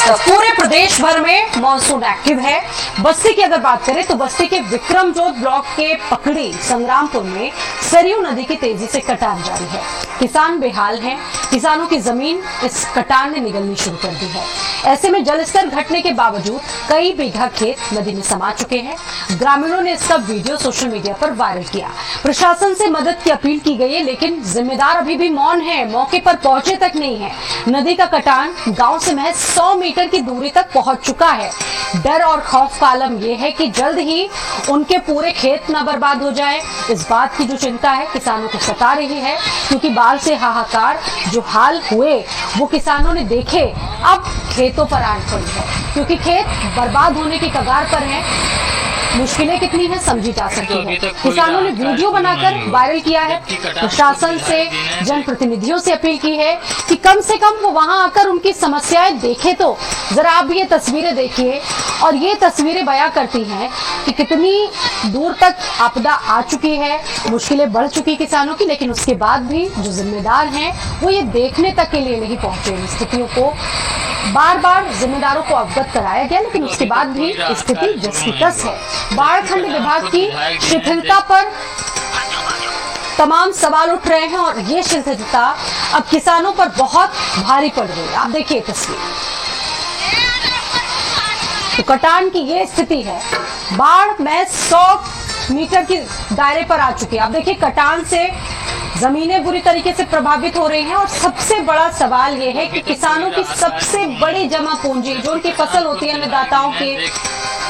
पूरे प्रदेश भर में मॉनसून एक्टिव है। बस्ती की अगर बात करें तो बस्ती के विक्रमजोत ब्लॉक के पकड़ी संग्रामपुर में सरयू नदी की तेजी से कटान जारी है। किसान बेहाल हैं। किसानों की जमीन इस कटान ने निगलनी शुरू कर दी है। ऐसे में जलस्तर घटने के बावजूद कई बीघा खेत नदी में समा चुके हैं। ग्रामीणों ने इसका वीडियो सोशल मीडिया पर वायरल किया। प्रशासन से मदद की अपील की गई है, लेकिन जिम्मेदार अभी भी मौन है, मौके पर पहुंचे तक नहीं है। नदी का कटान गांव से महज 100 मीटर की दूरी तक पहुंच चुका है। डर और खौफ का आलम यह है कि जल्द ही उनके पूरे खेत न बर्बाद हो जाए। इस बात की जो चिंता है किसानों को सता रही है, क्योंकि बाढ़ से हाहाकार जो हाल हुए वो किसानों ने देखे, अब खेतों पर आन पड़ी है, क्योंकि खेत बर्बाद होने की कगार पर है। मुश्किलें कितनी हैं समझी जा सकती है। किसानों ने वीडियो बनाकर वायरल किया है। प्रशासन से, जनप्रतिनिधियों से अपील की है कि कम से कम वो वहां आकर उनकी समस्याएं देखे। तो जरा आप भी ये तस्वीरें देखिए, और ये तस्वीरें बयां करती हैं कि कितनी दूर तक आपदा आ चुकी है, मुश्किलें बढ़ चुकी किसानों की, लेकिन उसके बाद भी जो जिम्मेदार हैं वो ये देखने तक के लिए नहीं पहुंचे। स्थितियों को बार बार जिम्मेदारों को अवगत कराया गया, लेकिन उसके बाद भी स्थिति जस की तस है। बाढ़ खंड विभाग की शिथिलता पर तमाम सवाल उठ रहे हैं, और ये शिथिलता अब किसानों पर बहुत भारी पड़ रही है। आप देखिए तस्वीर, तो कटान की ये स्थिति है। बाढ़ में 100 मीटर की दायरे पर आ चुकी है। आप देखिए कटान से जमीनें बुरी तरीके से प्रभावित हो रही हैं, और सबसे बड़ा सवाल यह है कि किसानों की सबसे बड़ी जमा पूंजी जो उनकी फसल होती है, अन्नदाताओं की,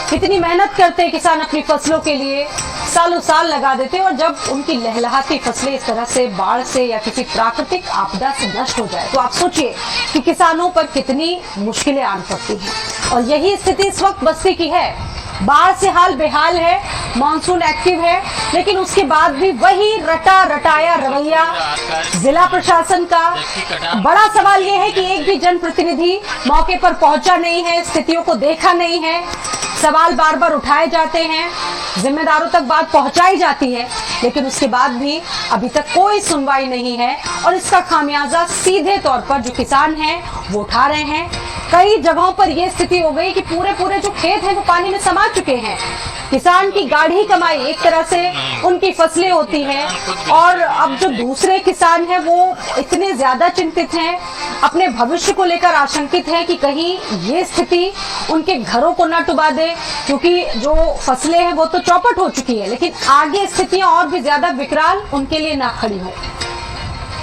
कितनी मेहनत करते हैं किसान अपनी फसलों के लिए, सालों साल लगा देते हैं, और जब उनकी लहलहाती फसलें इस तरह से बाढ़ से या किसी प्राकृतिक आपदा से नष्ट हो जाए, तो आप सोचिए कि किसानों पर कितनी मुश्किलें आन पड़ती हैं। और यही स्थिति इस वक्त बस्ती की है। बाढ़ से हाल बेहाल है, मानसून एक्टिव है, लेकिन उसके बाद भी वही रटा रटाया रवैया जिला प्रशासन का। बड़ा सवाल यह है कि एक भी जनप्रतिनिधि मौके पर पहुंचा नहीं है, स्थितियों को देखा नहीं है। सवाल बार बार उठाए जाते हैं, जिम्मेदारों तक बात पहुंचाई जाती है, लेकिन उसके बाद भी अभी तक कोई सुनवाई नहीं है, और इसका खामियाजा सीधे तौर पर जो किसान हैं वो उठा रहे हैं। कई जगहों पर यह स्थिति हो गई कि पूरे जो खेत हैं वो पानी में समा चुके हैं। किसान की गाढ़ी कमाई एक तरह से उनकी फसलें होती हैं, और अब जो दूसरे किसान हैं वो इतने ज्यादा चिंतित हैं, अपने भविष्य को लेकर आशंकित हैं कि कहीं ये स्थिति उनके घरों को न डुबा दे, क्योंकि जो फसलें हैं वो तो चौपट हो चुकी है, लेकिन आगे स्थितियां और भी ज्यादा विकराल उनके लिए ना खड़ी हो।